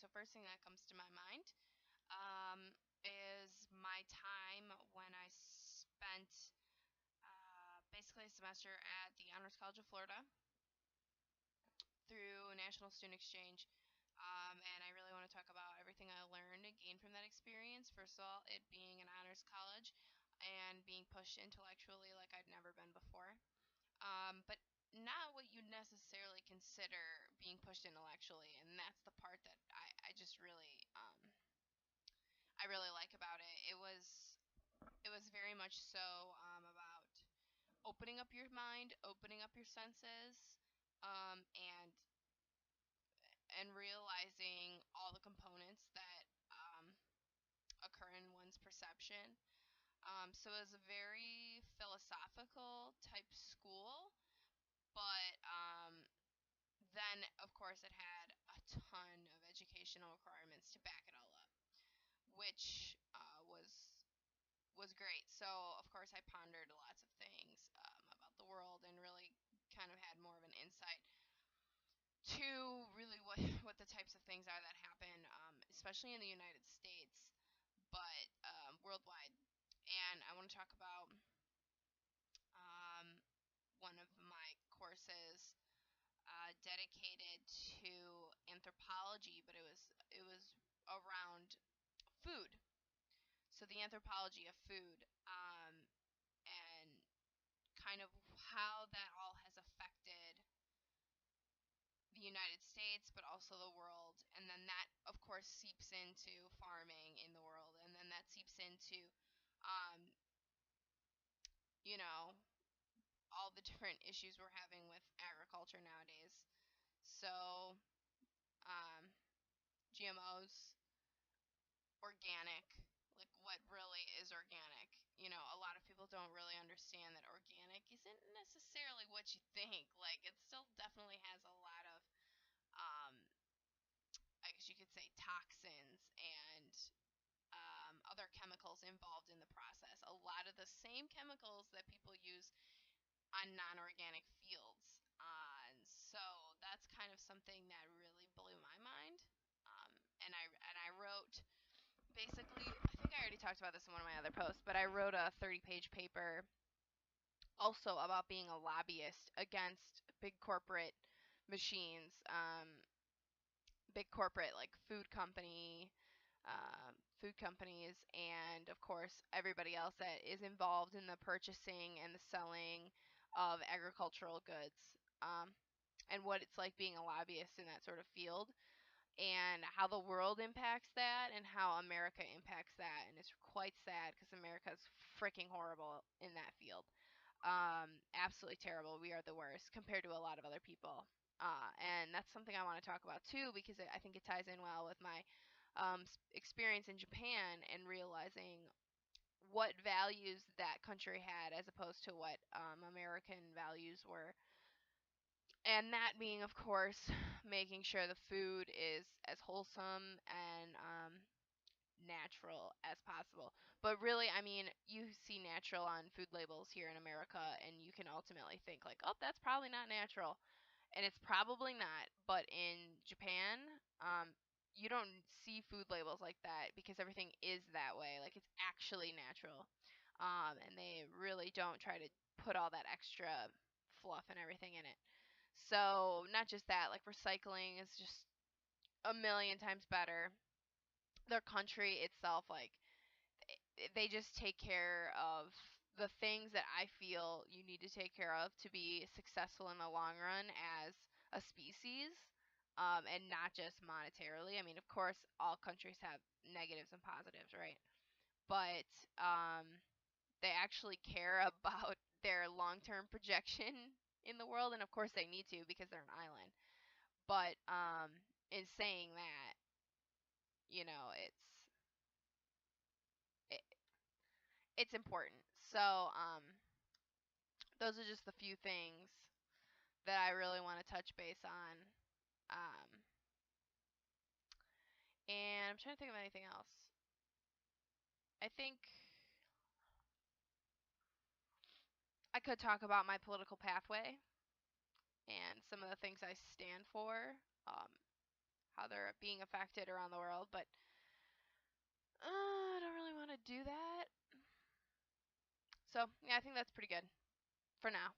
so first thing that comes to my mind is my time when I spent basically a semester at the Honors College of Florida through National Student Exchange. And I really want to talk about everything I learned and gained from that experience. First of all, it being an honors college and being pushed intellectually like I'd never been before. But not what you'd necessarily consider being pushed intellectually, and that's the part that I just really I really like about it. It was very much so about opening up your mind, opening up your senses, and realizing all the components that occur in one's perception. So it was a very philosophical type school, but then of course it had a ton of educational requirements to back it all up, which was great. So of course I pondered lots of things about the world and really kind of had more of an insight to really what the types of things are that happen, especially in the United States, but worldwide. And I want to talk about um, one of my courses dedicated to anthropology, but it was around food. So the anthropology of food, and kind of how that all has affected the United States, but also the world. And then that, of course, seeps into farming in the world. And then that seeps into, um, you know, all the different issues we're having with agriculture nowadays. So, um, GMOs, organic, like what really is organic. A lot of people don't really understand that organic isn't necessarily what you think. Like, it still definitely has a lot of, I guess you could say, toxins and other chemicals involved in the process. A lot of the same chemicals that people use on non-organic fields. So that's kind of something that really blew my mind. And I wrote, basically, I think I already talked about this in one of my other posts, but I wrote a 30-page paper also about being a lobbyist against big corporate machines, big corporate like food companies, and of course everybody else that is involved in the purchasing and the selling of agricultural goods, and what it's like being a lobbyist in that sort of field, and how the world impacts that and how America impacts that. And it's quite sad because America is freaking horrible in that field. Absolutely terrible. We are the worst compared to a lot of other people. And that's something I want to talk about too, because I think it ties in well with my experience in Japan and realizing what values that country had as opposed to what American values were. And that being, of course, making sure the food is as wholesome and natural as possible. But really, I mean, you see natural on food labels here in America, and you can ultimately think, like, oh, that's probably not natural. And it's probably not. But in Japan, you don't see food labels like that because everything is that way. Like, it's actually natural. And they really don't try to put all that extra fluff and everything in it. So, not just that, like, recycling is just a million times better. Their country itself, like, they just take care of the things that I feel you need to take care of to be successful in the long run as a species, and not just monetarily. I mean, of course, all countries have negatives and positives, right? But they actually care about their long term projection in the world, and of course, they need to because they're an island. But in saying that, it's it, it's important. So, those are just the few things that I really want to touch base on. Um, and I'm trying to think of anything else. I think I could talk about my political pathway and some of the things I stand for. how they're being affected around the world, but I don't really want to do that. So, yeah, I think that's pretty good for now.